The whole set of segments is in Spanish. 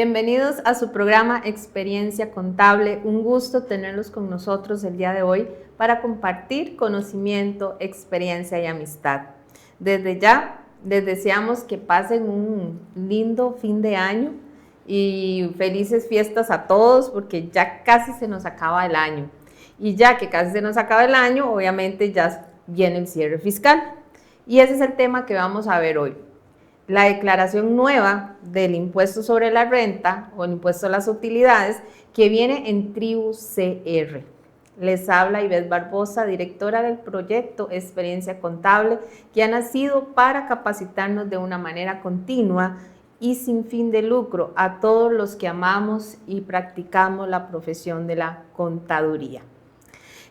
Bienvenidos a su programa Experiencia Contable. Un gusto tenerlos con nosotros el día de hoy para compartir conocimiento, experiencia y amistad. Desde ya les deseamos que pasen un lindo fin de año y felices fiestas a todos porque ya casi se nos acaba el año. Y ya que casi se nos acaba el año, obviamente ya viene el cierre fiscal. Y ese es el tema que vamos a ver hoy. La declaración nueva del impuesto sobre la renta o el impuesto a las utilidades que viene en Tribu CR. Les habla Ivette Barbosa, directora del proyecto Experiencia Contable, que ha nacido para capacitarnos de una manera continua y sin fin de lucro a todos los que amamos y practicamos la profesión de la contaduría.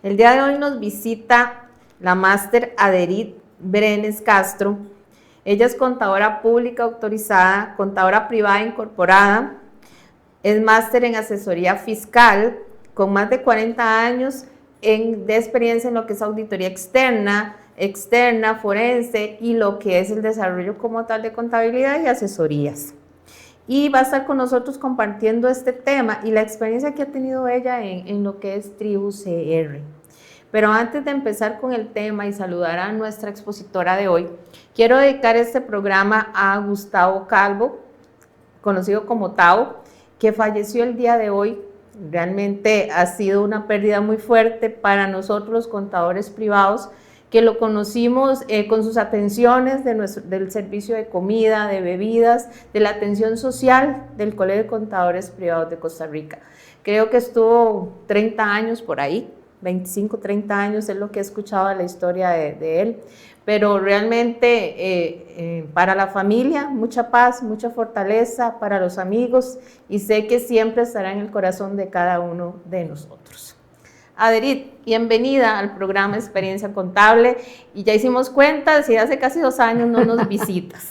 El día de hoy nos visita la máster Aderit Brenes Castro. Ella es contadora pública autorizada, contadora privada incorporada, es máster en asesoría fiscal, con más de 40 años de experiencia en lo que es auditoría externa, forense y lo que es el desarrollo como tal de contabilidad y asesorías. Y va a estar con nosotros compartiendo este tema y la experiencia que ha tenido ella en lo que es Tribu CR. Pero antes de empezar con el tema y saludar a nuestra expositora de hoy, quiero dedicar este programa a Gustavo Calvo, conocido como Tao, que falleció el día de hoy. Realmente ha sido una pérdida muy fuerte para nosotros los contadores privados, que lo conocimos con sus atenciones del servicio de comida, de bebidas, de la atención social del Colegio de Contadores Privados de Costa Rica. Creo que estuvo 30 años por ahí, 25, 30 años es lo que he escuchado de la historia de él, pero realmente para la familia, mucha paz, mucha fortaleza, para los amigos, y sé que siempre estará en el corazón de cada uno de nosotros. Aderit, bienvenida al programa Experiencia Contable, y ya hicimos cuentas y hace casi 2 años no nos visitas.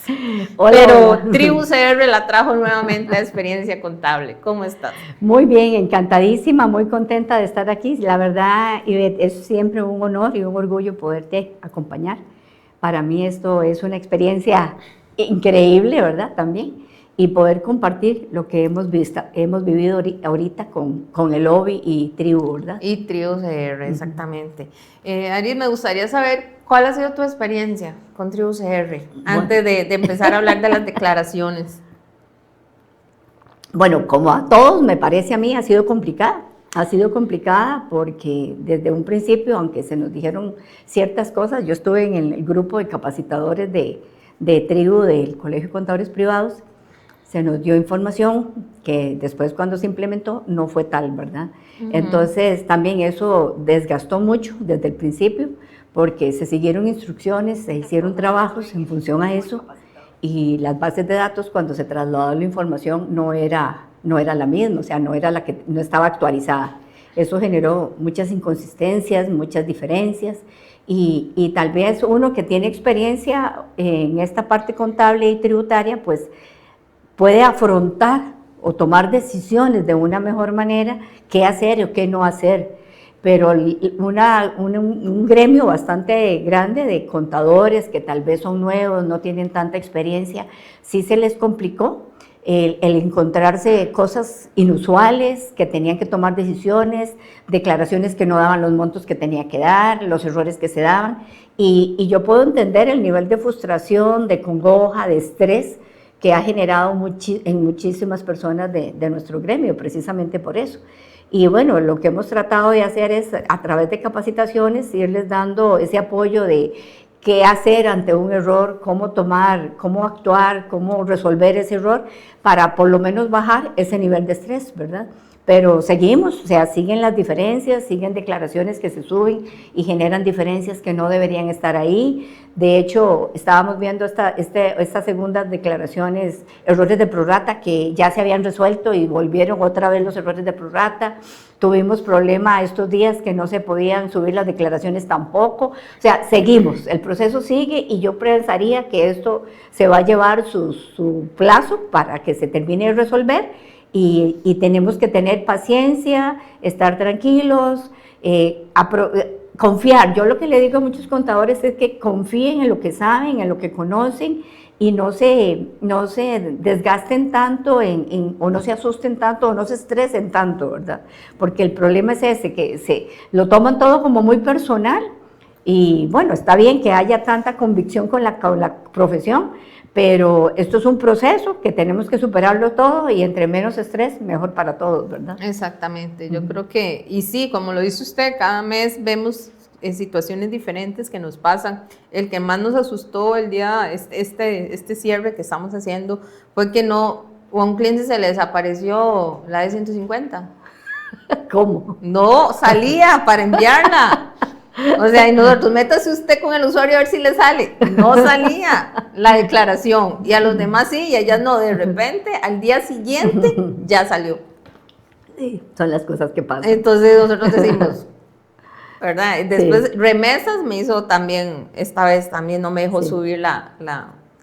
Hola, pero hola. Tribu CR la trajo nuevamente a Experiencia Contable. ¿Cómo estás? Muy bien, encantadísima, muy contenta de estar aquí. La verdad, Ivette, es siempre un honor y un orgullo poderte acompañar. Para mí esto es una experiencia increíble, ¿verdad? También. Y poder compartir lo que hemos vivido ahorita con el OBI y Tribu, ¿verdad? Y Tribu CR, exactamente. Aderit, me gustaría saber cuál ha sido tu experiencia con Tribu CR, antes de empezar a hablar de las declaraciones. Bueno, como a todos, me parece a mí, ha sido complicada. Ha sido complicada porque desde un principio, aunque se nos dijeron ciertas cosas, yo estuve en el grupo de capacitadores de Tribu del Colegio de Contadores Privados. Se nos dio información que después, cuando se implementó, no fue tal, ¿verdad? Entonces también eso desgastó mucho desde el principio, porque se siguieron instrucciones, se hicieron trabajos en función a eso, y las bases de datos, cuando se trasladó la información, no era la misma, o sea, no estaba actualizada. Eso generó muchas inconsistencias, muchas diferencias, y tal vez uno que tiene experiencia en esta parte contable y tributaria, pues puede afrontar o tomar decisiones de una mejor manera, qué hacer o qué no hacer. Pero un gremio bastante grande de contadores que tal vez son nuevos, no tienen tanta experiencia, sí se les complicó el encontrarse cosas inusuales, que tenían que tomar decisiones, declaraciones que no daban los montos que tenía que dar, los errores que se daban. Y yo puedo entender el nivel de frustración, de congoja, de estrés que ha generado en muchísimas personas de nuestro gremio, precisamente por eso. Y bueno, lo que hemos tratado de hacer es, a través de capacitaciones, irles dando ese apoyo de qué hacer ante un error, cómo actuar, cómo resolver ese error, para por lo menos bajar ese nivel de estrés, ¿verdad? Pero seguimos, o sea, siguen las diferencias, siguen declaraciones que se suben y generan diferencias que no deberían estar ahí. De hecho, estábamos viendo estas segundas declaraciones, errores de prorrata que ya se habían resuelto y volvieron otra vez los errores de prorrata. Tuvimos problema estos días que no se podían subir las declaraciones tampoco. O sea, seguimos, el proceso sigue, y yo pensaría que esto se va a llevar su plazo para que se termine de resolver. Y tenemos que tener paciencia, estar tranquilos, confiar. Yo lo que le digo a muchos contadores es que confíen en lo que saben, en lo que conocen, y no se desgasten tanto o no se asusten tanto o no se estresen tanto, ¿verdad? Porque el problema es ese, que lo toman todo como muy personal. Y bueno, está bien que haya tanta convicción con la profesión, pero esto es un proceso que tenemos que superarlo todo, y entre menos estrés, mejor para todos, ¿verdad? Exactamente, yo creo que, y sí, como lo dice usted, cada mes vemos situaciones diferentes que nos pasan. El que más nos asustó el día, este cierre que estamos haciendo, fue que a un cliente se le desapareció la de 150. ¿Cómo? No salía para enviarla. O sea, y nosotros, métase usted con el usuario a ver si le sale. No salía la declaración, y a los demás sí, y a ellas no. De repente, al día siguiente, ya salió. Sí, son las cosas que pasan. Entonces nosotros decimos, ¿verdad? Después remesas me hizo también, esta vez también no me dejó subir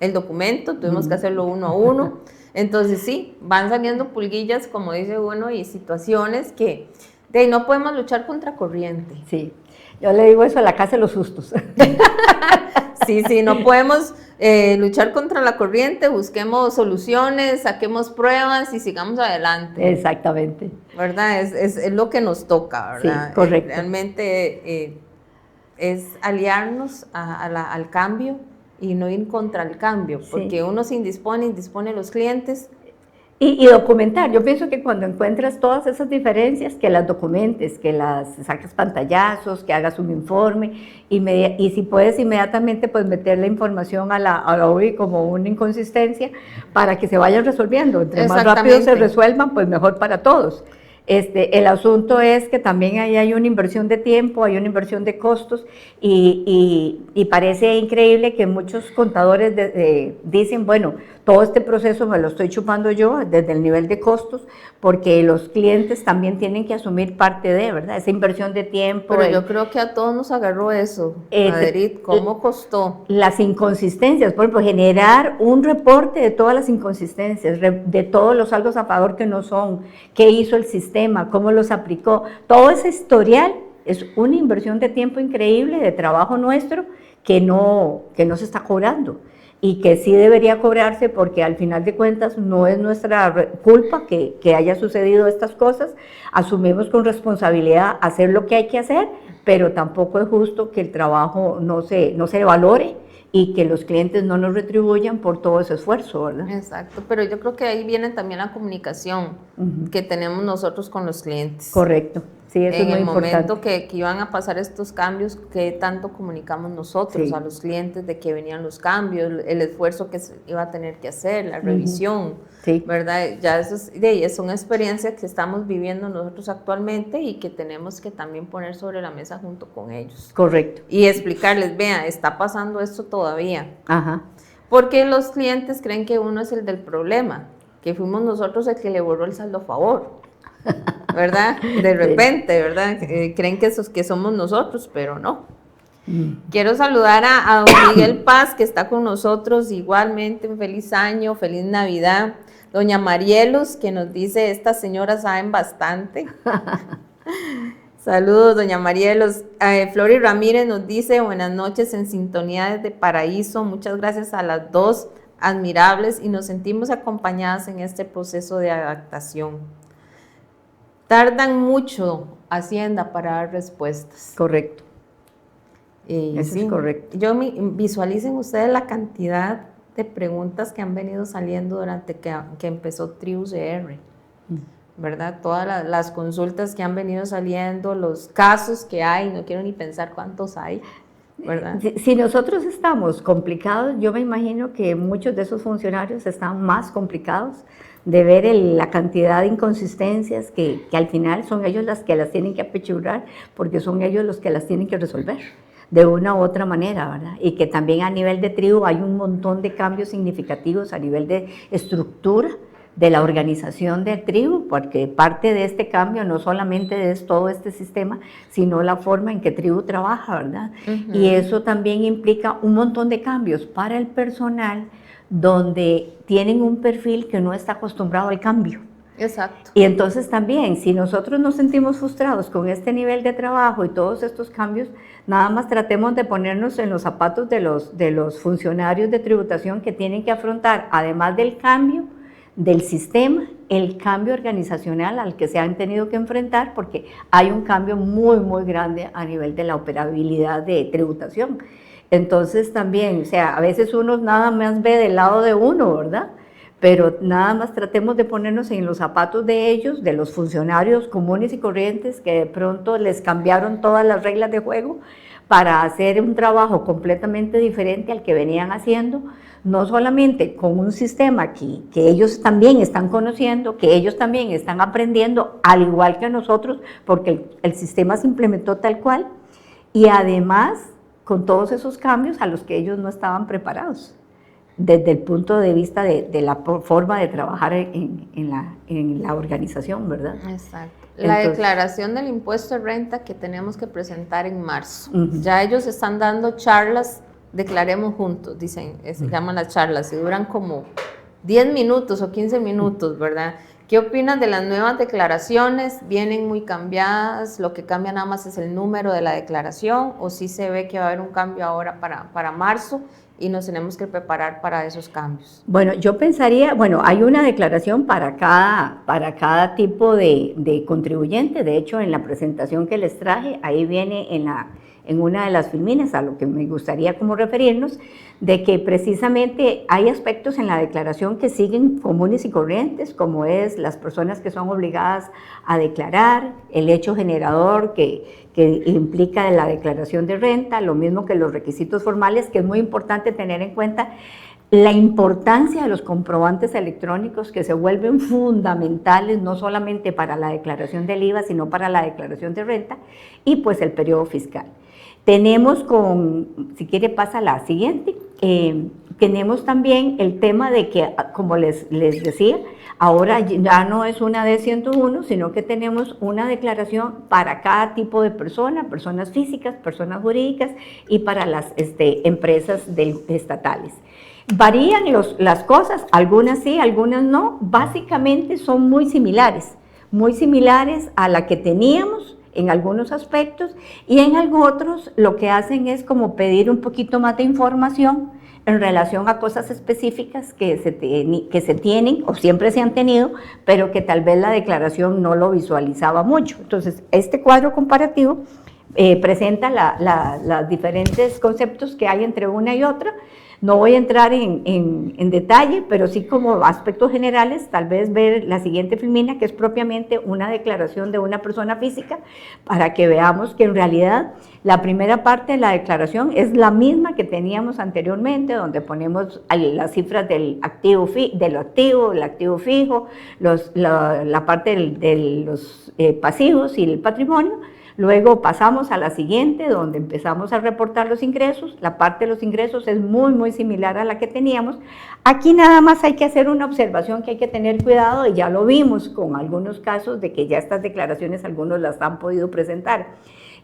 el documento, tuvimos que hacerlo uno a uno. Entonces sí, van saliendo pulguillas, como dice uno, y situaciones que de ahí no podemos luchar contra corriente. Sí, yo le digo eso a la casa de los sustos. Sí, no podemos luchar contra la corriente, busquemos soluciones, saquemos pruebas y sigamos adelante. Exactamente. ¿Verdad? Es lo que nos toca, ¿verdad? Sí, correcto. Realmente es aliarnos al cambio y no ir contra el cambio, porque Sí. uno se indispone los clientes. Y documentar, yo pienso que cuando encuentras todas esas diferencias, que las documentes, que las saques pantallazos, que hagas un informe, y si puedes inmediatamente pues meter la información a la OI como una inconsistencia para que se vayan resolviendo. Entre más rápido se resuelvan, pues mejor para todos. El asunto es que también ahí hay una inversión de tiempo, hay una inversión de costos y parece increíble que muchos contadores dicen, bueno, todo este proceso me lo estoy chupando yo desde el nivel de costos porque los clientes también tienen que asumir parte de, ¿verdad? Esa inversión de tiempo. Pero yo creo que a todos nos agarró eso, Madrid, ¿cómo costó? Las inconsistencias, por ejemplo, generar un reporte de todas las inconsistencias, de todos los saldos a favor que no son, qué hizo el sistema, cómo los aplicó, todo ese historial es una inversión de tiempo increíble, de trabajo nuestro, que no se está cobrando y que sí debería cobrarse porque al final de cuentas no es nuestra culpa que haya sucedido estas cosas, asumimos con responsabilidad hacer lo que hay que hacer, pero tampoco es justo que el trabajo no se valore y que los clientes no nos retribuyan por todo ese esfuerzo, ¿verdad? Exacto, pero yo creo que ahí viene también la comunicación que tenemos nosotros con los clientes. Correcto. Sí, eso es muy importante. En el momento que iban a pasar estos cambios, ¿qué tanto comunicamos nosotros a los clientes de que venían los cambios, el esfuerzo que se iba a tener que hacer, la revisión, ¿verdad? Ya eso son experiencias que estamos viviendo nosotros actualmente y que tenemos que también poner sobre la mesa junto con ellos. Correcto. Y explicarles, vean, está pasando esto todavía. Ajá. Porque los clientes creen que uno es el del problema, que fuimos nosotros el que le borró el saldo a favor. ¿Verdad? De repente, ¿verdad? Creen que somos nosotros, pero no. Quiero saludar a don Miguel Paz, que está con nosotros igualmente. Un feliz año, feliz Navidad. Doña Marielos, que nos dice, estas señoras saben bastante. Saludos, doña Marielos. Flori Ramírez nos dice, buenas noches en sintonía desde Paraíso. Muchas gracias a las dos, admirables, y nos sentimos acompañadas en este proceso de adaptación. Tardan mucho Hacienda para dar respuestas. Correcto. Eso es correcto. Visualicen ustedes la cantidad de preguntas que han venido saliendo durante que empezó TribuCR, ¿verdad? Todas las consultas que han venido saliendo, los casos que hay, no quiero ni pensar cuántos hay, ¿verdad? Si nosotros estamos complicados, yo me imagino que muchos de esos funcionarios están más complicados de ver la cantidad de inconsistencias que al final son ellos las que las tienen que apechurrar, porque son ellos los que las tienen que resolver de una u otra manera, ¿verdad? Y que también a nivel de tribu hay un montón de cambios significativos a nivel de estructura de la organización de tribu, porque parte de este cambio no solamente es todo este sistema, sino la forma en que tribu trabaja, ¿verdad? Y eso también implica un montón de cambios para el personal, donde tienen un perfil que no está acostumbrado al cambio. Exacto. Y entonces también, si nosotros nos sentimos frustrados con este nivel de trabajo y todos estos cambios, nada más tratemos de ponernos en los zapatos de los funcionarios de tributación que tienen que afrontar, además del cambio del sistema, el cambio organizacional al que se han tenido que enfrentar, porque hay un cambio muy, muy grande a nivel de la operabilidad de tributación. Entonces también, o sea, a veces uno nada más ve del lado de uno, ¿verdad? Pero nada más tratemos de ponernos en los zapatos de ellos, de los funcionarios comunes y corrientes que de pronto les cambiaron todas las reglas de juego para hacer un trabajo completamente diferente al que venían haciendo, no solamente con un sistema que ellos también están conociendo, que ellos también están aprendiendo, al igual que nosotros, porque el sistema se implementó tal cual, y además con todos esos cambios a los que ellos no estaban preparados, desde el punto de vista de la forma de trabajar en la organización, ¿verdad? Exacto. La declaración del impuesto de renta que tenemos que presentar en marzo. Ya ellos están dando charlas, declaremos juntos, dicen, se llaman las charlas, y duran como 10 minutos o 15 minutos, ¿verdad? ¿Qué opinas de las nuevas declaraciones? ¿Vienen muy cambiadas? ¿Lo que cambia nada más es el número de la declaración? ¿O sí se ve que va a haber un cambio ahora para marzo y nos tenemos que preparar para esos cambios? Bueno, yo pensaría, bueno, hay una declaración para cada tipo de contribuyente. De hecho, en la presentación que les traje, ahí viene en una de las filminas, a lo que me gustaría como referirnos, de que precisamente hay aspectos en la declaración que siguen comunes y corrientes, como es las personas que son obligadas a declarar, el hecho generador que implica la declaración de renta, lo mismo que los requisitos formales, que es muy importante tener en cuenta la importancia de los comprobantes electrónicos, que se vuelven fundamentales no solamente para la declaración del IVA, sino para la declaración de renta, y pues el periodo fiscal. Tenemos si quiere pasa la siguiente, tenemos también el tema de que, como les decía, ahora ya no es una D101, sino que tenemos una declaración para cada tipo de persona, personas físicas, personas jurídicas y para las empresas estatales. Varían las cosas, algunas sí, algunas no, básicamente son muy similares a la que teníamos en algunos aspectos, y en otros lo que hacen es como pedir un poquito más de información en relación a cosas específicas que se tienen o siempre se han tenido, pero que tal vez la declaración no lo visualizaba mucho. Entonces, este cuadro comparativo presenta los diferentes conceptos que hay entre una y otra. No voy a entrar en detalle, pero sí como aspectos generales, tal vez ver la siguiente filmina, que es propiamente una declaración de una persona física, para que veamos que en realidad la primera parte de la declaración es la misma que teníamos anteriormente, donde ponemos las cifras del activo, el activo fijo, la parte de los pasivos y el patrimonio. Luego pasamos a la siguiente, donde empezamos a reportar los ingresos. La parte de los ingresos es muy, muy similar a la que teníamos. Aquí nada más hay que hacer una observación que hay que tener cuidado, y ya lo vimos con algunos casos de que ya estas declaraciones algunos las han podido presentar.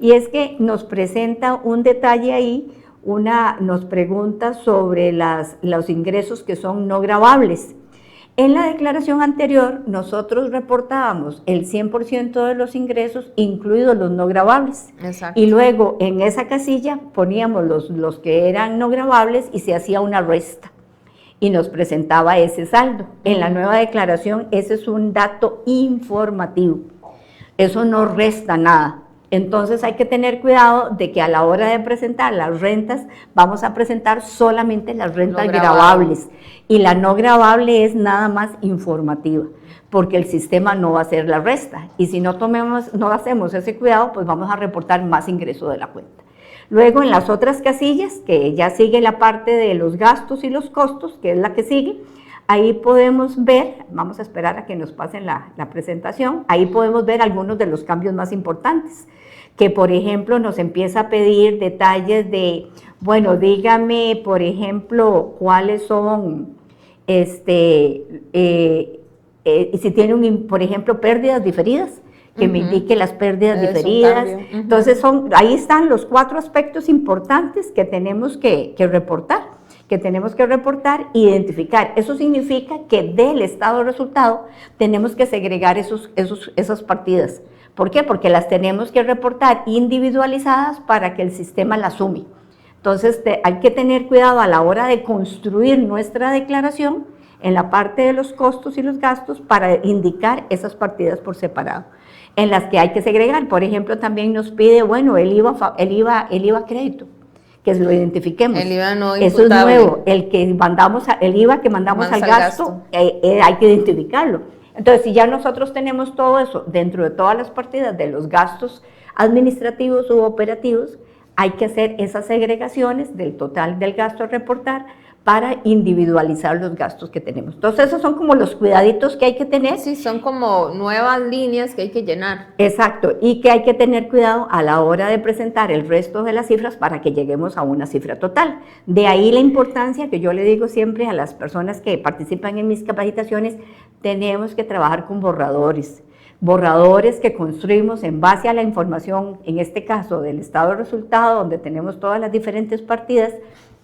Y es que nos presenta un detalle ahí, nos pregunta sobre los ingresos que son no gravables. En la declaración anterior, nosotros reportábamos el 100% de los ingresos, incluidos los no gravables. Exacto. Y luego en esa casilla poníamos los que eran no gravables y se hacía una resta y nos presentaba ese saldo. En la nueva declaración, ese es un dato informativo. Eso no resta nada. Entonces hay que tener cuidado de que a la hora de presentar las rentas, vamos a presentar solamente las rentas gravables, y la no gravable es nada más informativa, porque el sistema no va a hacer la resta, y si no hacemos ese cuidado, pues vamos a reportar más ingreso de la cuenta. Luego en las otras casillas, que ya sigue la parte de los gastos y los costos, que es la que sigue, ahí podemos ver, vamos a esperar a que nos pasen la presentación, ahí podemos ver algunos de los cambios más importantes, que por ejemplo nos empieza a pedir detalles de, bueno, dígame por ejemplo cuáles son, si tiene por ejemplo pérdidas diferidas, que me indique las pérdidas diferidas. Entonces ahí están los 4 aspectos importantes que tenemos que reportar. E identificar. Eso significa que del estado de resultado tenemos que segregar esas partidas. ¿Por qué? Porque las tenemos que reportar individualizadas para que el sistema las sume. Entonces hay que tener cuidado a la hora de construir nuestra declaración en la parte de los costos y los gastos para indicar esas partidas por separado, en las que hay que segregar. Por ejemplo, también nos pide, bueno, el IVA crédito, que lo identifiquemos. El IVA no imputable. Eso es nuevo, el IVA que mandamos al gasto. Hay que identificarlo. Entonces, si ya nosotros tenemos todo eso dentro de todas las partidas de los gastos administrativos u operativos, hay que hacer esas segregaciones del total del gasto a reportar para individualizar los gastos que tenemos. Entonces, esos son como los cuidaditos que hay que tener. Sí, son como nuevas líneas que hay que llenar. Exacto, y que hay que tener cuidado a la hora de presentar el resto de las cifras para que lleguemos a una cifra total. De ahí la importancia que yo le digo siempre a las personas que participan en mis capacitaciones, tenemos que trabajar con borradores. borradores que construimos en base a la información, en este caso del estado de resultado, donde tenemos todas las diferentes partidas,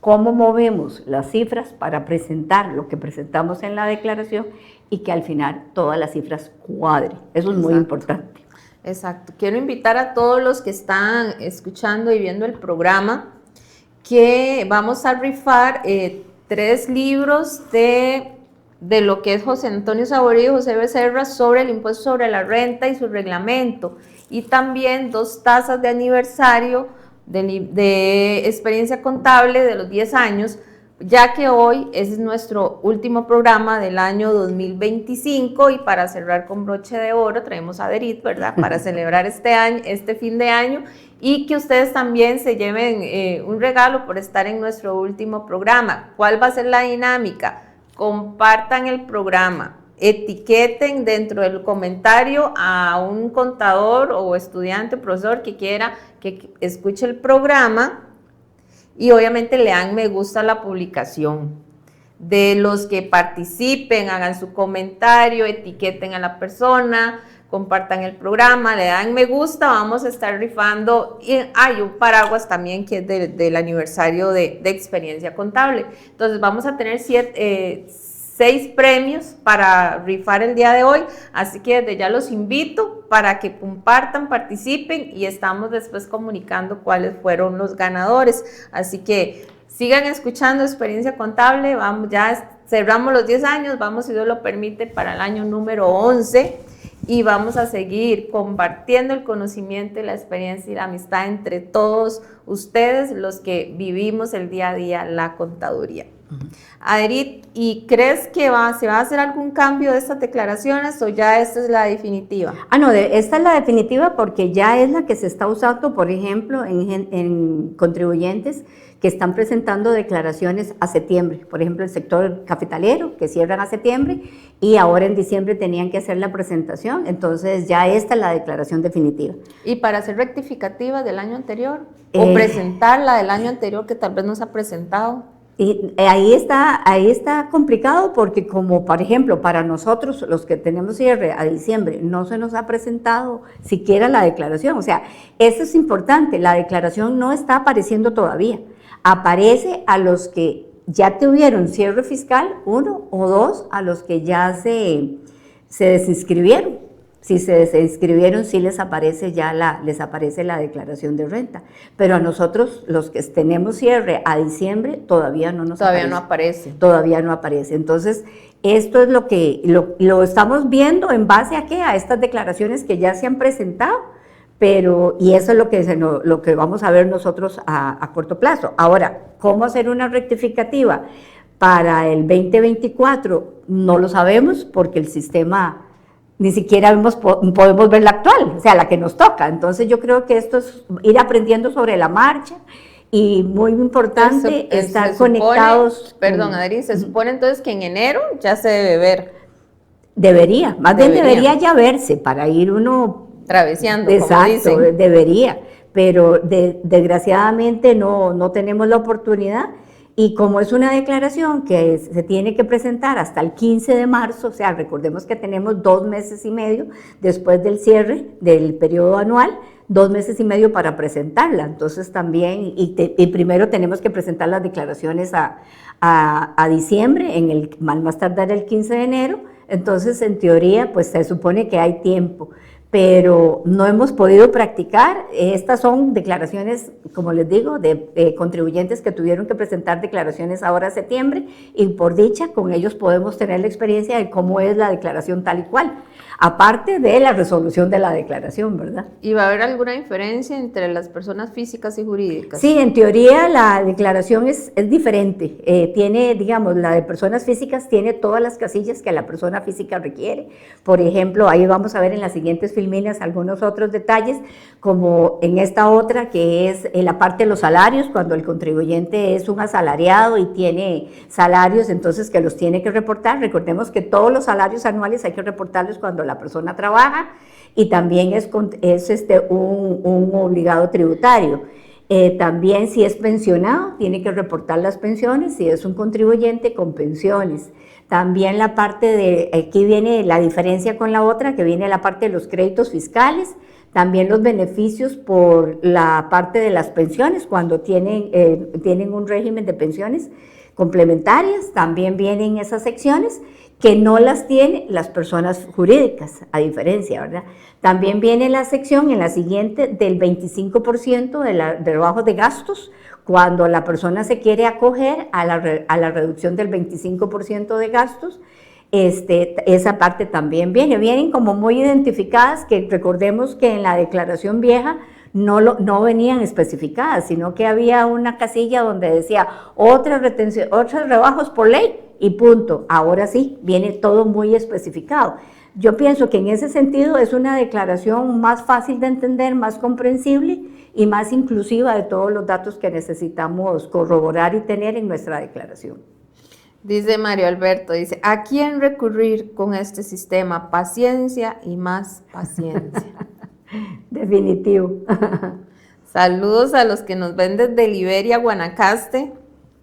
cómo movemos las cifras para presentar lo que presentamos en la declaración y que al final todas las cifras cuadren. Eso es muy importante. Exacto. Quiero invitar a todos los que están escuchando y viendo el programa que vamos a rifar 3 libros de lo que es José Antonio Saborío y José Becerra sobre el impuesto sobre la renta y su reglamento, y también 2 tazas de aniversario de experiencia contable de los 10 años, ya que hoy es nuestro último programa del año 2025 y para cerrar con broche de oro traemos a Derit, ¿verdad? Para celebrar este fin de año, y que ustedes también se lleven un regalo por estar en nuestro último programa. ¿Cuál va a ser la dinámica? Compartan el programa, etiqueten dentro del comentario a un contador o estudiante o profesor que quiera que escuche el programa, y obviamente le dan me gusta a la publicación. De los que participen, hagan su comentario, etiqueten a la persona, compartan el programa, le dan me gusta, vamos a estar rifando, y hay un paraguas también que es del aniversario de experiencia contable. Entonces vamos a tener 6 premios para rifar el día de hoy, así que desde ya los invito para que compartan, participen, y estamos después comunicando cuáles fueron los ganadores. Así que sigan escuchando Experiencia Contable, vamos, ya cerramos los 10 años, vamos, si Dios lo permite, para el año número 11, y vamos a seguir compartiendo el conocimiento y la experiencia y la amistad entre todos ustedes, los que vivimos el día a día la contaduría. Aderit, ¿y crees que se va a hacer algún cambio de estas declaraciones o ya esta es la definitiva? No, esta es la definitiva porque ya es la que se está usando, por ejemplo, en contribuyentes que están presentando declaraciones a septiembre. Por ejemplo, el sector cafetalero, que cierran a septiembre y ahora en diciembre tenían que hacer la presentación. Entonces ya esta es la declaración definitiva. ¿Y para hacer rectificativa del año anterior? ¿O presentar la del año anterior que tal vez no se ha presentado? Y ahí está complicado porque como por ejemplo para nosotros los que tenemos cierre a diciembre no se nos ha presentado siquiera la declaración, o sea, eso es importante, la declaración no está apareciendo todavía, aparece a los que ya tuvieron cierre fiscal, 1 o 2 a los que ya se desinscribieron. Si se desinscribieron, sí les aparece la declaración de renta. Pero a nosotros, los que tenemos cierre a diciembre, todavía no aparece. Todavía no aparece. Entonces, esto es lo que lo estamos viendo en base a ¿qué? A estas declaraciones que ya se han presentado, y eso es lo que vamos a ver nosotros a corto plazo. Ahora, ¿cómo hacer una rectificativa para el 2024? No lo sabemos porque el sistema ni siquiera podemos ver la actual, o sea, la que nos toca. Entonces yo creo que esto es ir aprendiendo sobre la marcha y muy importante estar conectados. Perdón, Adri, se supone entonces que en enero ya se debe ver. Debería ya verse para ir uno traveseando, exacto, como dicen. Debería, pero desgraciadamente no tenemos la oportunidad. Y como es una declaración que se tiene que presentar hasta el 15 de marzo, o sea, recordemos que tenemos 2 meses y medio después del cierre del periodo anual, 2 meses y medio para presentarla. Entonces también, y primero tenemos que presentar las declaraciones a diciembre, más tardar el 15 de enero. Entonces, en teoría, pues se supone que hay tiempo, pero no hemos podido practicar. Estas son declaraciones, como les digo, de contribuyentes que tuvieron que presentar declaraciones ahora en septiembre, y por dicha, con ellos podemos tener la experiencia de cómo es la declaración tal y cual, aparte de la resolución de la declaración, ¿verdad? ¿Y va a haber alguna diferencia entre las personas físicas y jurídicas? Sí, en teoría la declaración es diferente. Tiene, digamos, la de personas físicas tiene todas las casillas que la persona física requiere. Por ejemplo, ahí vamos a ver en las siguientes filminas algunos otros detalles, como en esta otra que es la parte de los salarios, cuando el contribuyente es un asalariado y tiene salarios, entonces que los tiene que reportar. Recordemos que todos los salarios anuales hay que reportarlos cuando la persona trabaja, y también es un obligado tributario. También si es pensionado, tiene que reportar las pensiones, si es un contribuyente con pensiones. También la parte de, aquí viene la diferencia con la otra, que viene la parte de los créditos fiscales, también los beneficios por la parte de las pensiones, cuando tienen un régimen de pensiones complementarias, también vienen esas secciones que no las tienen las personas jurídicas, a diferencia, ¿verdad? También viene la sección en la siguiente del 25% de bajos de gastos, cuando la persona se quiere acoger a la reducción del 25% de gastos. Esa parte también vienen como muy identificadas, que recordemos que en la declaración vieja no venían especificadas, sino que había una casilla donde decía otros rebajos por ley y punto. Ahora sí, viene todo muy especificado. Yo pienso que en ese sentido es una declaración más fácil de entender, más comprensible y más inclusiva de todos los datos que necesitamos corroborar y tener en nuestra declaración. Dice Mario Alberto, dice, ¿a quién recurrir con este sistema? Paciencia y más paciencia. Definitivo. Saludos a los que nos ven desde Liberia, Guanacaste.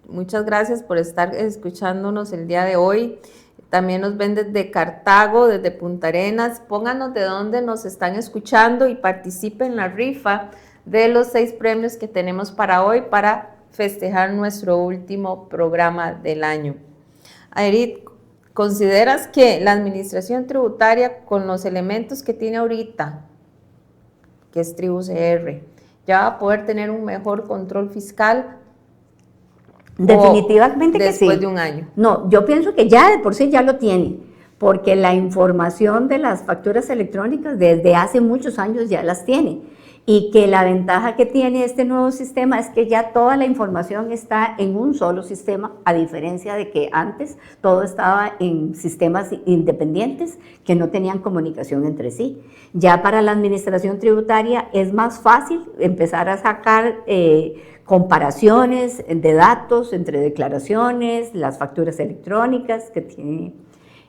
Muchas gracias por estar escuchándonos el día de hoy. También nos ven desde Cartago, desde Punta Arenas. Pónganos de dónde nos están escuchando y participen en la rifa de los 6 premios que tenemos para hoy para festejar nuestro último programa del año. Aerith, ¿consideras que la administración tributaria con los elementos que tiene ahorita, que es TribuCR, ya va a poder tener un mejor control fiscal? Definitivamente que sí. Después de un año. No, yo pienso que ya de por sí ya lo tiene, porque la información de las facturas electrónicas desde hace muchos años ya las tiene. Y que la ventaja que tiene este nuevo sistema es que ya toda la información está en un solo sistema, a diferencia de que antes todo estaba en sistemas independientes que no tenían comunicación entre sí. Ya para la administración tributaria es más fácil empezar a sacar comparaciones de datos entre declaraciones, las facturas electrónicas que tiene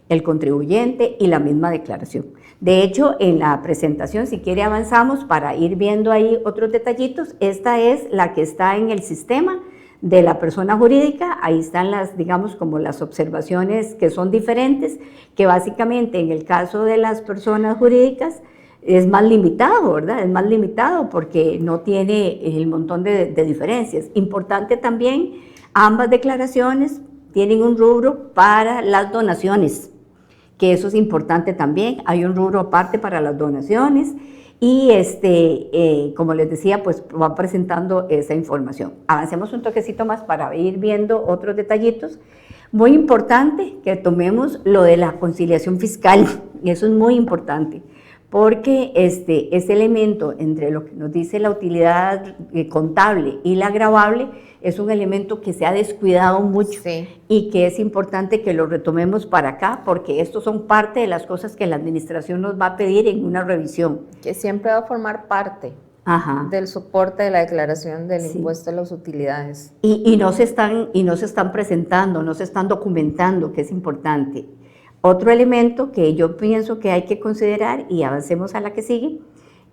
el contribuyente y la misma declaración. De hecho, en la presentación, si quiere avanzamos para ir viendo ahí otros detallitos. Esta es la que está en el sistema de la persona jurídica. Ahí están las, digamos, como las observaciones que son diferentes, que básicamente en el caso de las personas jurídicas es más limitado, ¿verdad? Es más limitado porque no tiene el montón de diferencias. Importante también, ambas declaraciones tienen un rubro para las donaciones, que eso es importante también. Hay un rubro aparte para las donaciones y como les decía, pues va presentando esa información. Avancemos un toquecito más para ir viendo otros detallitos. Muy importante que tomemos lo de la conciliación fiscal, y eso es muy importante, porque ese elemento entre lo que nos dice la utilidad contable y la gravable es un elemento que se ha descuidado mucho, sí, y que es importante que lo retomemos para acá, porque estos son parte de las cosas que la administración nos va a pedir en una revisión. Que siempre va a formar parte, ajá, del soporte de la declaración del, sí, impuesto de las utilidades. Y no se están presentando, no se están documentando, que es importante. Otro elemento que yo pienso que hay que considerar, y avancemos a la que sigue,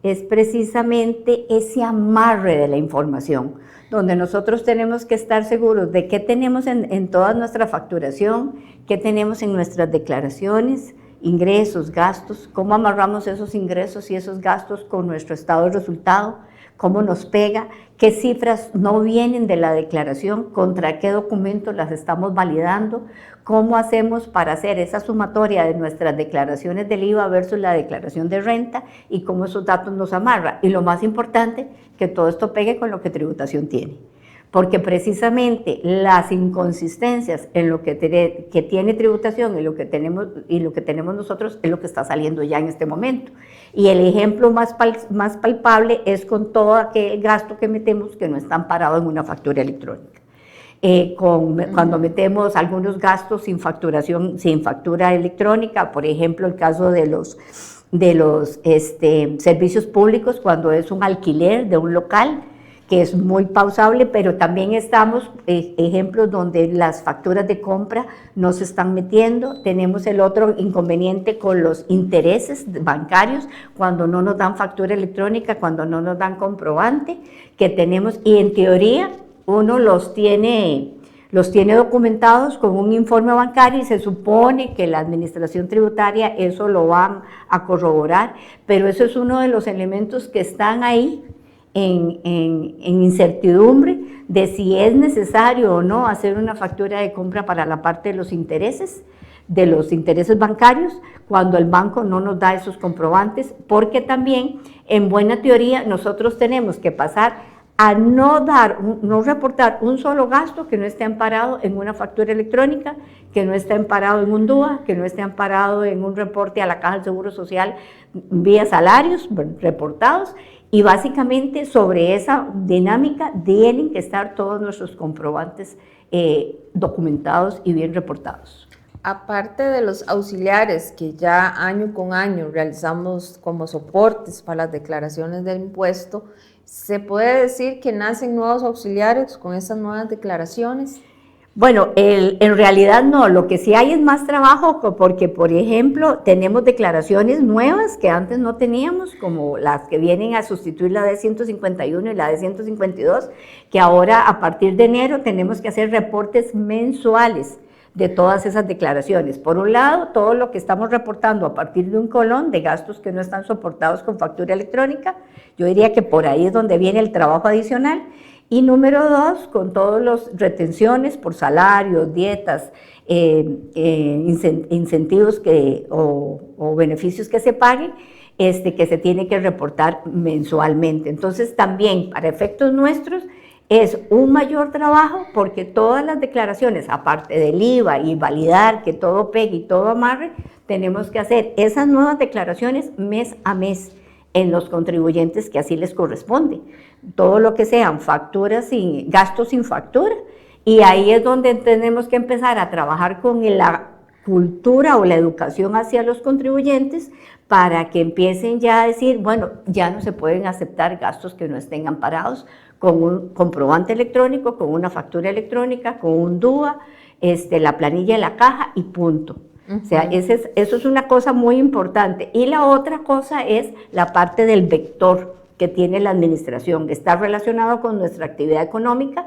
es precisamente ese amarre de la información, donde nosotros tenemos que estar seguros de qué tenemos en toda nuestra facturación, qué tenemos en nuestras declaraciones, ingresos, gastos, cómo amarramos esos ingresos y esos gastos con nuestro estado de resultado, cómo nos pega, qué cifras no vienen de la declaración, contra qué documentos las estamos validando, cómo hacemos para hacer esa sumatoria de nuestras declaraciones del IVA versus la declaración de renta y cómo esos datos nos amarran. Y lo más importante, que todo esto pegue con lo que tributación tiene. Porque precisamente las inconsistencias en lo que tiene tributación y lo que tenemos nosotros es lo que está saliendo ya en este momento. Y el ejemplo más palpable es con todo aquel gasto que metemos que no está amparado en una factura electrónica. Cuando metemos algunos gastos sin facturación, sin factura electrónica, por ejemplo, el caso de los servicios públicos, cuando es un alquiler de un local, que es muy pausable, pero también estamos, ejemplos donde las facturas de compra no se están metiendo. Tenemos el otro inconveniente con los intereses bancarios, cuando no nos dan factura electrónica, cuando no nos dan comprobante, que tenemos, y en teoría uno los tiene los tiene documentados con un informe bancario y se supone que la administración tributaria eso lo van a corroborar, pero eso es uno de los elementos que están ahí en incertidumbre de si es necesario o no hacer una factura de compra para la parte de los intereses bancarios, cuando el banco no nos da esos comprobantes, porque también en buena teoría nosotros tenemos que pasar a no reportar un solo gasto que no esté amparado en una factura electrónica, que no esté amparado en un DUA, que no esté amparado en un reporte a la Caja del Seguro Social vía salarios reportados, y básicamente sobre esa dinámica tienen que estar todos nuestros comprobantes documentados y bien reportados. Aparte de los auxiliares que ya año con año realizamos como soportes para las declaraciones del impuesto, ¿se puede decir que nacen nuevos auxiliares con estas nuevas declaraciones? Bueno, en realidad no, lo que sí hay es más trabajo porque, por ejemplo, tenemos declaraciones nuevas que antes no teníamos, como las que vienen a sustituir la de 151 y la de 152, que ahora a partir de enero tenemos que hacer reportes mensuales de todas esas declaraciones. Por un lado, todo lo que estamos reportando a partir de un colón de gastos que no están soportados con factura electrónica, yo diría que por ahí es donde viene el trabajo adicional. Y número dos, con todas las retenciones por salarios, dietas, incentivos o beneficios que se paguen, que se tiene que reportar mensualmente. Entonces también para efectos nuestros es un mayor trabajo porque todas las declaraciones, aparte del IVA y validar que todo pegue y todo amarre, tenemos que hacer esas nuevas declaraciones mes a mes en los contribuyentes que así les corresponde. Todo lo que sean facturas y gastos sin factura, y ahí es donde tenemos que empezar a trabajar con la cultura o la educación hacia los contribuyentes para que empiecen ya a decir, bueno, ya no se pueden aceptar gastos que no estén amparados con un comprobante electrónico, con una factura electrónica, con un DUA, la planilla de la caja y punto. O sea, eso es una cosa muy importante. Y la otra cosa es la parte del vector que tiene la administración, que está relacionado con nuestra actividad económica,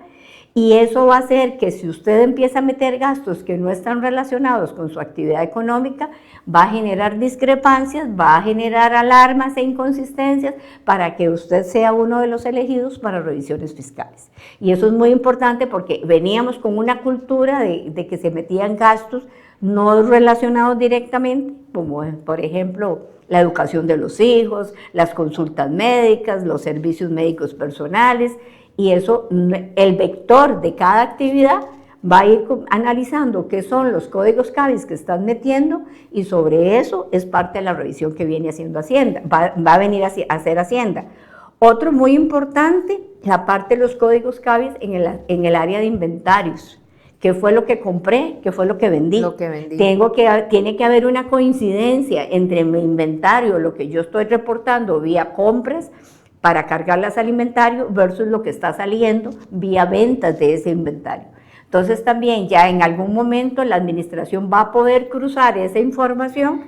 y eso va a hacer que si usted empieza a meter gastos que no están relacionados con su actividad económica, va a generar discrepancias, va a generar alarmas e inconsistencias para que usted sea uno de los elegidos para revisiones fiscales. Y eso es muy importante porque veníamos con una cultura de que se metían gastos no relacionados directamente, como por ejemplo la educación de los hijos, las consultas médicas, los servicios médicos personales, y eso, el vector de cada actividad va a ir analizando qué son los códigos CABIS que están metiendo, y sobre eso es parte de la revisión que viene haciendo Hacienda, va a venir a hacer Hacienda. Otro muy importante, la parte de los códigos CABIS en el área de inventarios. ¿Qué fue lo que compré? ¿Qué fue lo que vendí? Lo que vendí. Tiene que haber una coincidencia entre mi inventario, lo que yo estoy reportando vía compras para cargarlas al inventario versus lo que está saliendo vía ventas de ese inventario. Entonces también ya en algún momento la administración va a poder cruzar esa información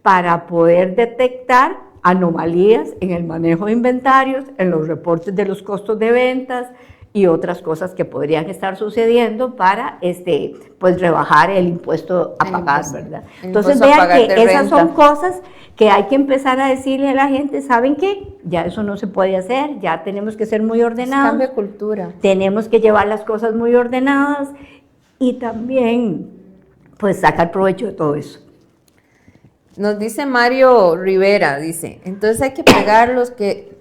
para poder detectar anomalías en el manejo de inventarios, en los reportes de los costos de ventas y otras cosas que podrían estar sucediendo para pues rebajar el impuesto a pagar, ¿verdad? Entonces vean que esas son cosas que hay que empezar a decirle a la gente, ¿saben qué? Ya eso no se puede hacer, ya tenemos que ser muy ordenados. Cambio de cultura. Tenemos que llevar las cosas muy ordenadas y también pues sacar provecho de todo eso. Nos dice Mario Rivera, dice, entonces hay que pegar los que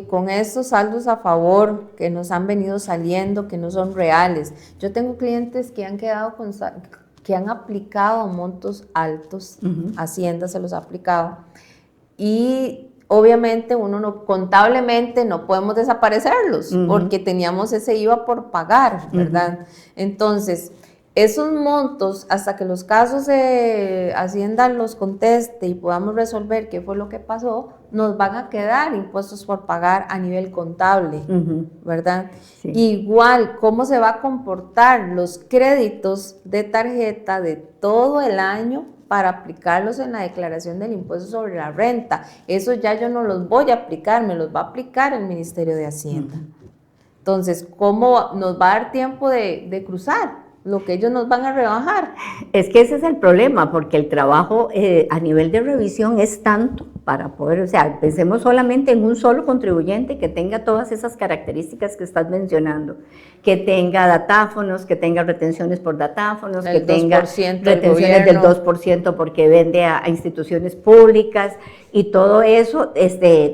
con estos saldos a favor que nos han venido saliendo, que no son reales. Yo tengo clientes que han quedado que han aplicado montos altos, Hacienda se los ha aplicado, y obviamente contablemente no podemos desaparecerlos, porque teníamos ese IVA por pagar, ¿verdad? Entonces, esos montos, hasta que los casos de Hacienda los conteste y podamos resolver qué fue lo que pasó, nos van a quedar impuestos por pagar a nivel contable, ¿verdad? Sí. Igual, ¿cómo se va a comportar los créditos de tarjeta de todo el año para aplicarlos en la declaración del impuesto sobre la renta? Eso ya yo no los voy a aplicar, me los va a aplicar el Ministerio de Hacienda. Entonces, ¿cómo nos va a dar tiempo de cruzar lo que ellos nos van a rebajar? Es que ese es el problema, porque el trabajo a nivel de revisión es tanto para poder, o sea, pensemos solamente en un solo contribuyente que tenga todas esas características que estás mencionando, que tenga datáfonos, que tenga retenciones por datáfonos, que tenga retenciones del 2% porque vende a instituciones públicas y todo eso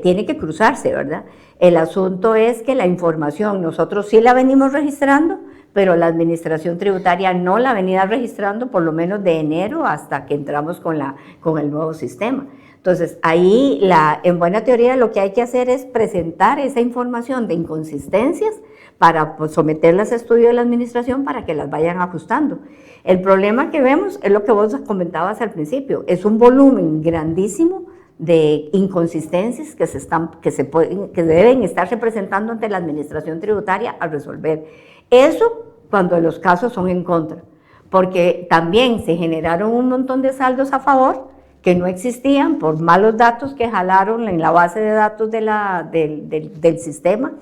tiene que cruzarse, ¿verdad? El asunto es que la información nosotros sí la venimos registrando, pero la administración tributaria no la venía registrando por lo menos de enero hasta que entramos con el nuevo sistema. Entonces, ahí en buena teoría lo que hay que hacer es presentar esa información de inconsistencias para someterlas a estudio de la administración para que las vayan ajustando. El problema que vemos es lo que vos comentabas al principio, es un volumen grandísimo de inconsistencias que deben estar representando ante la administración tributaria al resolver. Eso cuando los casos son en contra, porque también se generaron un montón de saldos a favor que no existían por malos datos que jalaron en la base de datos del sistema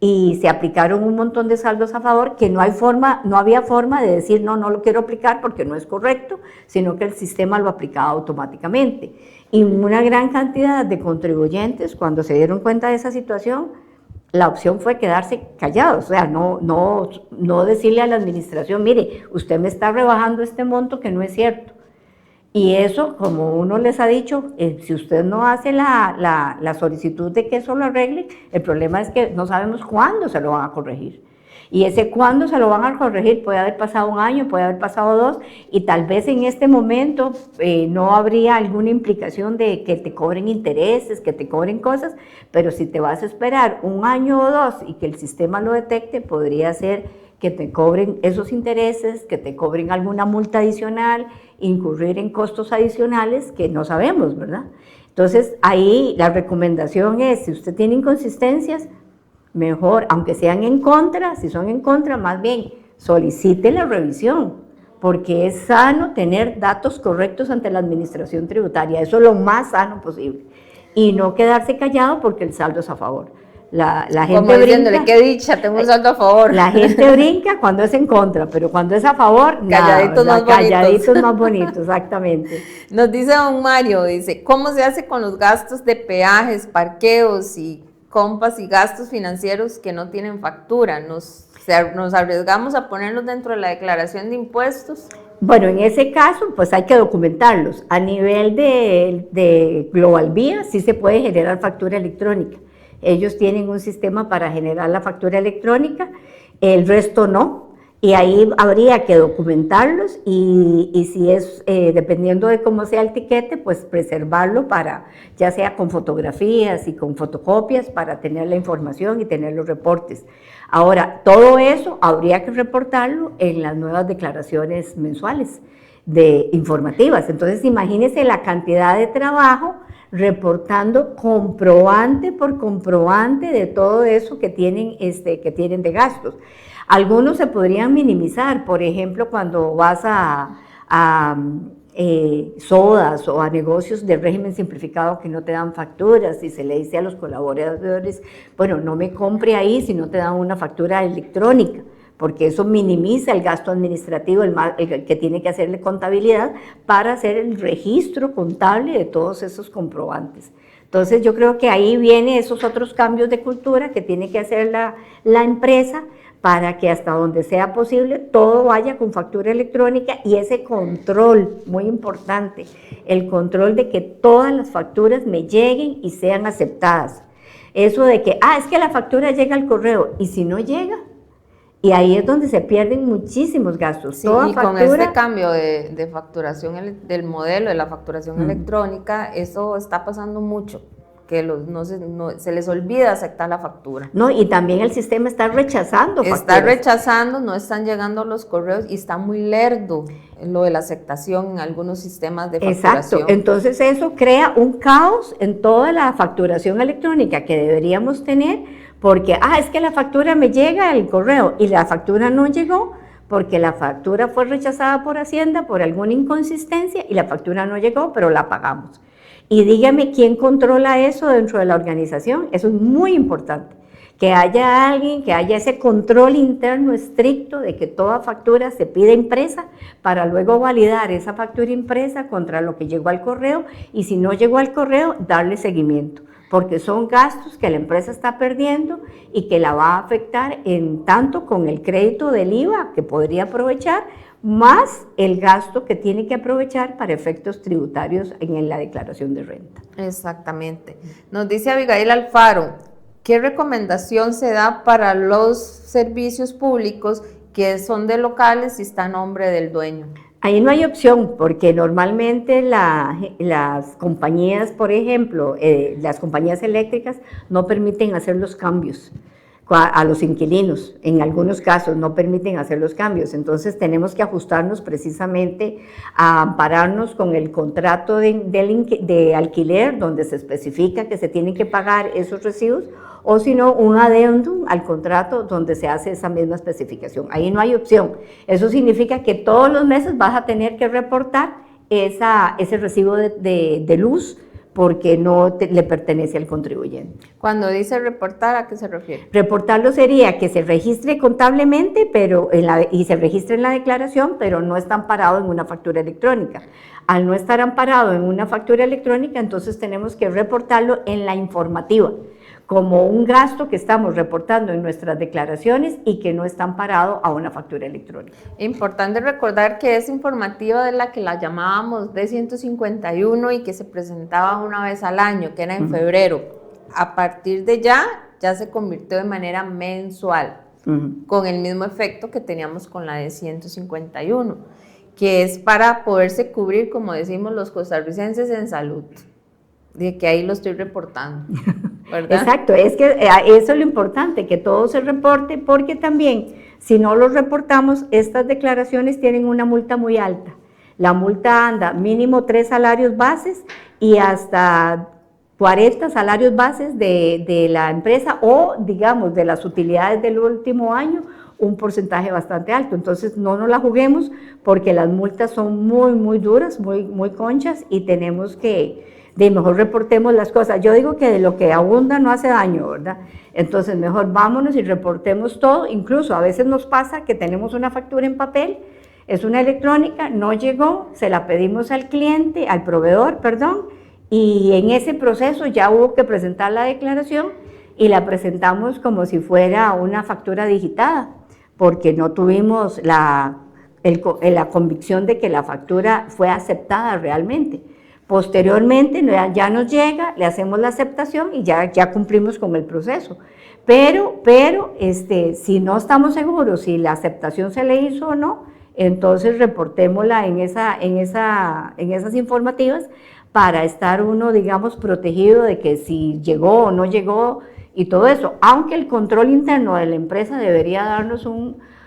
y se aplicaron un montón de saldos a favor que no había forma de decir no lo quiero aplicar porque no es correcto, sino que el sistema lo aplicaba automáticamente. Y una gran cantidad de contribuyentes, cuando se dieron cuenta de esa situación, la opción fue quedarse callados, o sea, no decirle a la administración, mire, usted me está rebajando este monto que no es cierto. Y eso, como uno les ha dicho, si usted no hace la solicitud de que eso lo arregle, el problema es que no sabemos cuándo se lo van a corregir. Y ese cuándo se lo van a corregir puede haber pasado un año, puede haber pasado 2, y tal vez en este momento no habría alguna implicación de que te cobren intereses, que te cobren cosas, pero si te vas a esperar un año o 2 y que el sistema lo detecte, podría ser que te cobren esos intereses, que te cobren alguna multa adicional, incurrir en costos adicionales que no sabemos, ¿verdad? Entonces, ahí la recomendación es, si usted tiene inconsistencias, mejor, aunque sean en contra, si son en contra, más bien solicite la revisión, porque es sano tener datos correctos ante la administración tributaria, eso es lo más sano posible, y no quedarse callado porque el saldo es a favor. La gente como diciéndole, qué dicha, tengo un saldo a favor. La gente brinca cuando es en contra, pero cuando es a favor, calladitos más bonitos, exactamente. Nos dice don Mario, dice, ¿cómo se hace con los gastos de peajes, parqueos y compas y gastos financieros que no tienen factura? ¿Nos arriesgamos a ponerlos dentro de la declaración de impuestos? Bueno, en ese caso, pues hay que documentarlos. A nivel de Global Vía, sí se puede generar factura electrónica. Ellos tienen un sistema para generar la factura electrónica, el resto no, y ahí habría que documentarlos y si es, dependiendo de cómo sea el tiquete, pues preservarlo para, ya sea con fotografías y con fotocopias para tener la información y tener los reportes. Ahora, todo eso habría que reportarlo en las nuevas declaraciones mensuales informativas. Entonces, imagínense la cantidad de trabajo reportando comprobante por comprobante de todo eso que tienen de gastos. Algunos se podrían minimizar, por ejemplo, cuando vas a sodas o a negocios de régimen simplificado que no te dan facturas y se le dice a los colaboradores, bueno, no me compre ahí si no te dan una factura electrónica, porque eso minimiza el gasto administrativo, el que tiene que hacerle contabilidad para hacer el registro contable de todos esos comprobantes. Entonces yo creo que ahí vienen esos otros cambios de cultura que tiene que hacer la empresa para que hasta donde sea posible todo vaya con factura electrónica y ese control, muy importante, el control de que todas las facturas me lleguen y sean aceptadas. Eso de que, es que la factura llega al correo y si no llega, y ahí es donde se pierden muchísimos gastos. Sí, y con este cambio de facturación del modelo de la facturación electrónica, eso está pasando mucho, que se les olvida aceptar la factura. No, y también el sistema está rechazando facturas. Está rechazando, no están llegando los correos y está muy lerdo lo de la aceptación en algunos sistemas de facturación. Exacto, entonces eso crea un caos en toda la facturación electrónica que deberíamos tener, porque, es que la factura me llega al correo y la factura no llegó porque la factura fue rechazada por Hacienda por alguna inconsistencia y la factura no llegó, pero la pagamos. Y dígame quién controla eso dentro de la organización, eso es muy importante. que haya alguien, que haya ese control interno estricto de que toda factura se pide impresa para luego validar esa factura impresa contra lo que llegó al correo y si no llegó al correo, darle seguimiento, porque son gastos que la empresa está perdiendo y que la va a afectar en tanto con el crédito del IVA que podría aprovechar, más el gasto que tiene que aprovechar para efectos tributarios en la declaración de renta. Exactamente. Nos dice Abigail Alfaro, ¿qué recomendación se da para los servicios públicos que son de locales y está a nombre del dueño? Ahí no hay opción, porque normalmente las compañías, por ejemplo, las compañías eléctricas no permiten hacer los cambios a los inquilinos, en algunos casos no permiten hacer los cambios, entonces tenemos que ajustarnos precisamente a ampararnos con el contrato de alquiler donde se especifica que se tienen que pagar esos recibos, o si no, un adendum al contrato donde se hace esa misma especificación. Ahí no hay opción. Eso significa que todos los meses vas a tener que reportar ese recibo de luz porque no le pertenece al contribuyente. Cuando dice reportar, ¿a qué se refiere? Reportarlo sería que se registre contablemente y se registre en la declaración, pero no está amparado en una factura electrónica. Al no estar amparado en una factura electrónica, entonces tenemos que reportarlo en la informativa, como un gasto que estamos reportando en nuestras declaraciones y que no está amparado a una factura electrónica. Importante recordar que es informativa de la que la llamábamos D151 y que se presentaba una vez al año, que era en febrero. A partir de ya se convirtió de manera mensual, con el mismo efecto que teníamos con la D151, que es para poderse cubrir, como decimos los costarricenses, en salud. De que ahí lo estoy reportando, ¿verdad? Exacto, es que eso es lo importante, que todo se reporte, porque también, si no lo reportamos, estas declaraciones tienen una multa muy alta. La multa anda mínimo 3 salarios bases y hasta 40 salarios bases de la empresa o, digamos, de las utilidades del último año, un porcentaje bastante alto. Entonces, no nos la juguemos porque las multas son muy, muy duras, muy, muy conchas y tenemos que mejor reportemos las cosas. Yo digo que de lo que abunda no hace daño, ¿verdad? Entonces mejor vámonos y reportemos todo. Incluso a veces nos pasa que tenemos una factura en papel, es una electrónica, no llegó, se la pedimos al cliente, al proveedor, perdón, y en ese proceso ya hubo que presentar la declaración y la presentamos como si fuera una factura digitada, porque no tuvimos la convicción de que la factura fue aceptada realmente. Posteriormente ya nos llega, le hacemos la aceptación y ya cumplimos con el proceso. Pero si no estamos seguros si la aceptación se le hizo o no, entonces reportémosla en esas informativas para estar uno, digamos, protegido de que si llegó o no llegó y todo eso. Aunque el control interno de la empresa debería darnos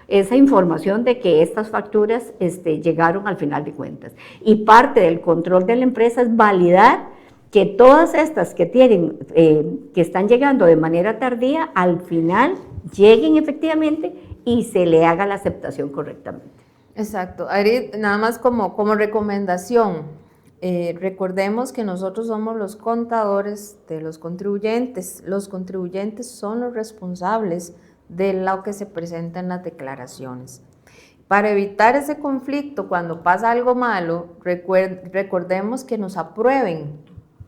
esa información de que estas facturas llegaron al final de cuentas. Y parte del control de la empresa es validar que todas estas que están llegando de manera tardía, al final lleguen efectivamente y se le haga la aceptación correctamente. Exacto. Ari, nada más como recomendación, recordemos que nosotros somos los contadores de los contribuyentes. Los contribuyentes son los responsables de lo que se presenta en las declaraciones. Para evitar ese conflicto, cuando pasa algo malo, recordemos que nos aprueben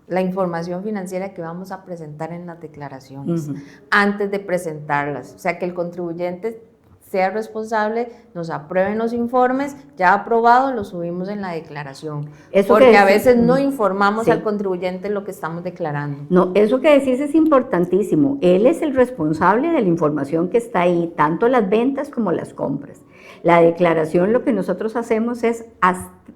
la información financiera que vamos a presentar en las declaraciones antes de presentarlas. O sea, que el contribuyente sea responsable, nos aprueben los informes, ya aprobado, lo subimos en la declaración. Porque a veces no informamos al contribuyente lo que estamos declarando. No, eso que decís es importantísimo. Él es el responsable de la información que está ahí, tanto las ventas como las compras. La declaración, lo que nosotros hacemos es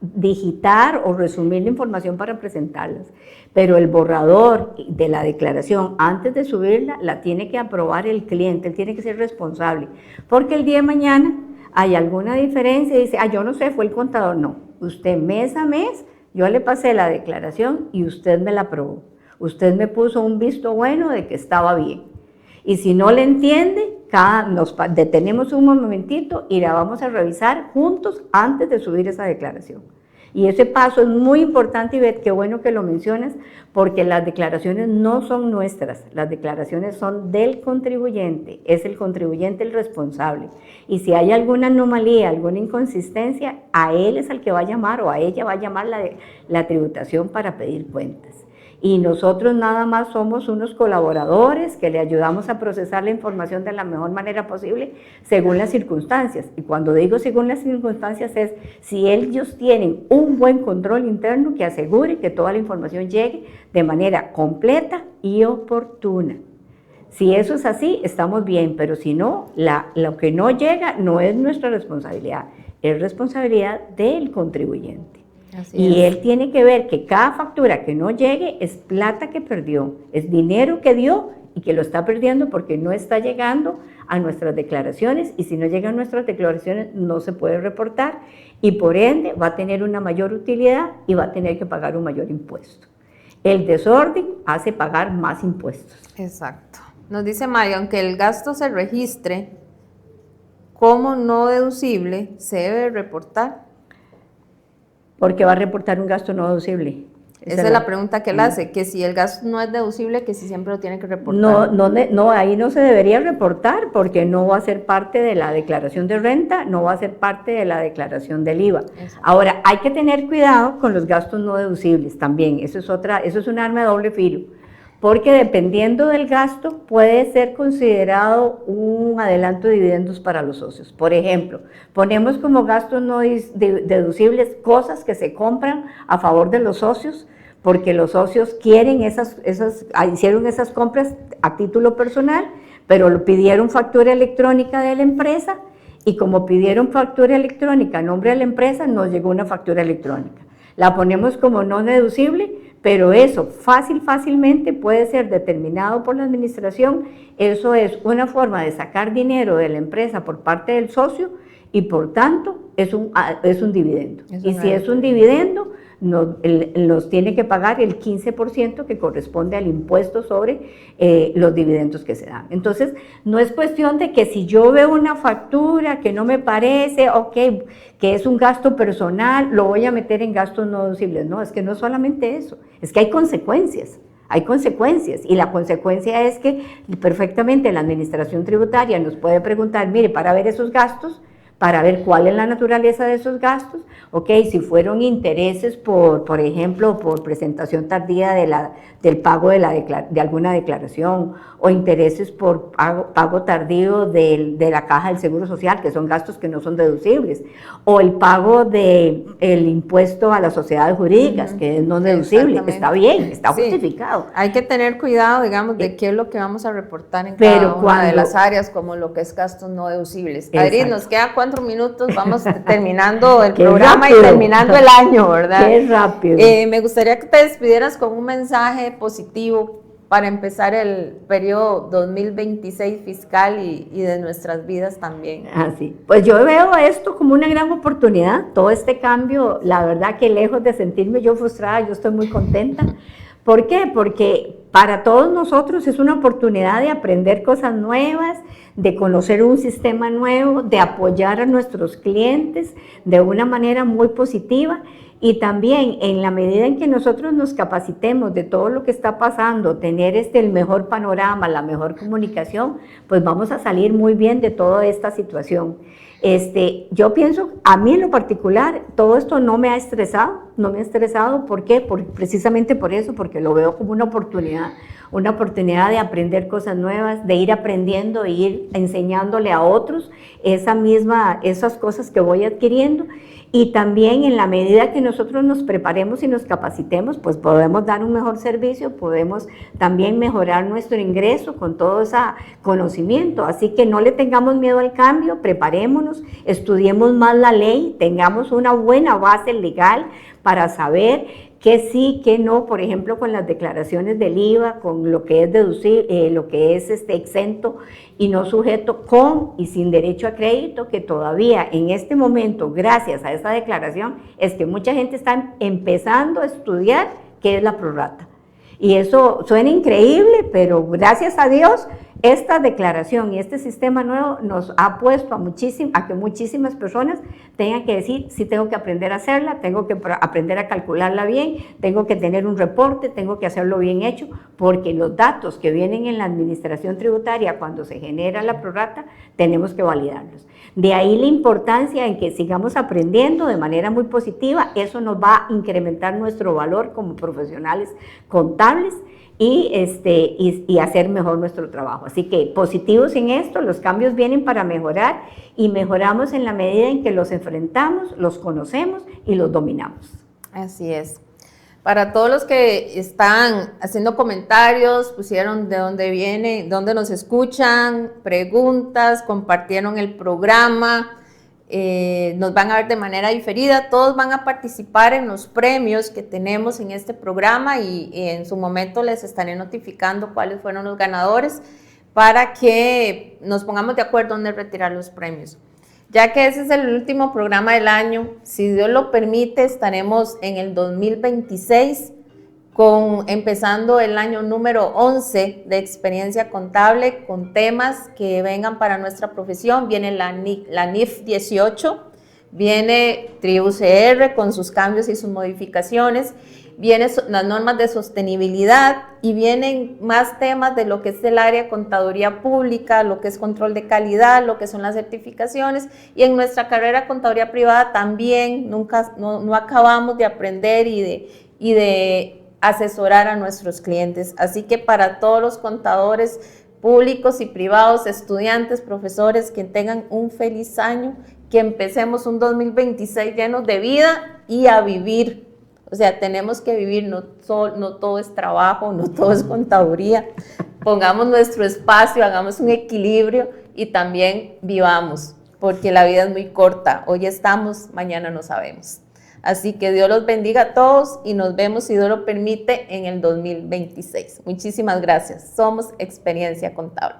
digitar o resumir la información para presentarlas, pero el borrador de la declaración, antes de subirla, la tiene que aprobar el cliente, él tiene que ser responsable, porque el día de mañana hay alguna diferencia y dice, yo no sé, fue el contador. No, usted mes a mes, yo le pasé la declaración y usted me la aprobó, usted me puso un visto bueno de que estaba bien. Y si no le entiende, nos detenemos un momentito y la vamos a revisar juntos antes de subir esa declaración. Y ese paso es muy importante, Ivette, qué bueno que lo mencionas, porque las declaraciones no son nuestras, las declaraciones son del contribuyente, es el contribuyente el responsable. Y si hay alguna anomalía, alguna inconsistencia, a él es al que va a llamar o a ella va a llamar la tributación para pedir cuentas. Y nosotros nada más somos unos colaboradores que le ayudamos a procesar la información de la mejor manera posible según las circunstancias. Y cuando digo según las circunstancias es si ellos tienen un buen control interno que asegure que toda la información llegue de manera completa y oportuna. Si eso es así, estamos bien, pero si no, lo que no llega no es nuestra responsabilidad, es responsabilidad del contribuyente. Y él tiene que ver que cada factura que no llegue es plata que perdió, es dinero que dio y que lo está perdiendo porque no está llegando a nuestras declaraciones, y si no llegan a nuestras declaraciones no se puede reportar y por ende va a tener una mayor utilidad y va a tener que pagar un mayor impuesto. El desorden hace pagar más impuestos. Exacto. Nos dice Mario, aunque el gasto se registre como no deducible, ¿se debe reportar? Porque va a reportar un gasto no deducible. Esa es la pregunta que él hace, que si el gasto no es deducible, que si siempre lo tiene que reportar. No, ahí no se debería reportar porque no va a ser parte de la declaración de renta, no va a ser parte de la declaración del IVA. Exacto. Ahora, hay que tener cuidado con los gastos no deducibles también, eso es un arma de doble filo, porque dependiendo del gasto puede ser considerado un adelanto de dividendos para los socios. Por ejemplo, ponemos como gastos no deducibles cosas que se compran a favor de los socios, porque los socios quieren hicieron esas compras a título personal, pero lo pidieron factura electrónica de la empresa, y como pidieron factura electrónica a nombre de la empresa, nos llegó una factura electrónica. La ponemos como no deducible, pero eso fácilmente puede ser determinado por la administración. Eso es una forma de sacar dinero de la empresa por parte del socio y por tanto es un dividendo. Y si es un dividendo, nos tiene que pagar el 15% que corresponde al impuesto sobre los dividendos que se dan. Entonces, no es cuestión de que si yo veo una factura que no me parece, que es un gasto personal, lo voy a meter en gastos no deducibles. No, es que no es solamente eso, es que hay consecuencias. Hay consecuencias, y la consecuencia es que perfectamente la administración tributaria nos puede preguntar, mire, para ver esos gastos, para ver cuál es la naturaleza de esos gastos, si fueron intereses por ejemplo, por presentación tardía del pago de alguna declaración, o intereses por pago tardío de la caja del Seguro Social, que son gastos que no son deducibles, o el pago del impuesto a las sociedades jurídicas, que es no deducible. Está bien, está justificado. Hay que tener cuidado, digamos, de qué es lo que vamos a reportar en cada una de las áreas, como lo que es gastos no deducibles. Adri, nos quedan 4 minutos, vamos terminando el programa rápido. Y terminando el año, ¿verdad? Qué rápido. Me gustaría que te despidieras con un mensaje positivo para empezar el periodo 2026 fiscal y de nuestras vidas también. Así, pues yo veo esto como una gran oportunidad, todo este cambio, la verdad que lejos de sentirme yo frustrada, yo estoy muy contenta. ¿Por qué? Porque para todos nosotros es una oportunidad de aprender cosas nuevas, de conocer un sistema nuevo, de apoyar a nuestros clientes de una manera muy positiva. Y también en la medida en que nosotros nos capacitemos de todo lo que está pasando, tener el mejor panorama, la mejor comunicación, pues vamos a salir muy bien de toda esta situación. Yo pienso, a mí en lo particular, todo esto no me ha estresado, ¿por qué? Precisamente por eso, porque lo veo como una oportunidad de aprender cosas nuevas, de ir aprendiendo e ir enseñándole a otros esas cosas que voy adquiriendo. Y también en la medida que nosotros nos preparemos y nos capacitemos, pues podemos dar un mejor servicio, podemos también mejorar nuestro ingreso con todo ese conocimiento. Así que no le tengamos miedo al cambio, preparémonos, estudiemos más la ley, tengamos una buena base legal para saber qué sí, qué no, por ejemplo, con las declaraciones del IVA, con lo que es deducible, lo que es exento y no sujeto con y sin derecho a crédito, que todavía en este momento, gracias a esa declaración, es que mucha gente está empezando a estudiar qué es la prorrata. Y eso suena increíble, pero gracias a Dios esta declaración y este sistema nuevo nos ha puesto a que muchísimas personas tengan que decir, sí, tengo que aprender a hacerla, tengo que aprender a calcularla bien, tengo que tener un reporte, tengo que hacerlo bien hecho, porque los datos que vienen en la administración tributaria cuando se genera la prorrata, tenemos que validarlos. De ahí la importancia en que sigamos aprendiendo de manera muy positiva, eso nos va a incrementar nuestro valor como profesionales contables y hacer mejor nuestro trabajo. Así que positivos en esto, los cambios vienen para mejorar y mejoramos en la medida en que los enfrentamos, los conocemos y los dominamos. Así es. Para todos los que están haciendo comentarios, pusieron de dónde viene, dónde nos escuchan, preguntas, compartieron el programa, nos van a ver de manera diferida, todos van a participar en los premios que tenemos en este programa y en su momento les estaré notificando cuáles fueron los ganadores para que nos pongamos de acuerdo dónde retirar los premios. Ya que ese es el último programa del año, si Dios lo permite, estaremos en el 2026 empezando el año número 11 de experiencia contable con temas que vengan para nuestra profesión. Viene la NIF 18, viene TRIBUCR con sus cambios y sus modificaciones, vienen las normas de sostenibilidad y vienen más temas de lo que es el área de contaduría pública, lo que es control de calidad, lo que son las certificaciones, y en nuestra carrera de contaduría privada también no acabamos de aprender y de asesorar a nuestros clientes. Así que para todos los contadores públicos y privados, estudiantes, profesores, que tengan un feliz año, que empecemos un 2026 llenos de vida y a vivir. O sea, tenemos que vivir, no todo es trabajo, no todo es contaduría. Pongamos nuestro espacio, hagamos un equilibrio y también vivamos, porque la vida es muy corta. Hoy estamos, mañana no sabemos. Así que Dios los bendiga a todos y nos vemos, si Dios lo permite, en el 2026. Muchísimas gracias. Somos Experiencia Contable.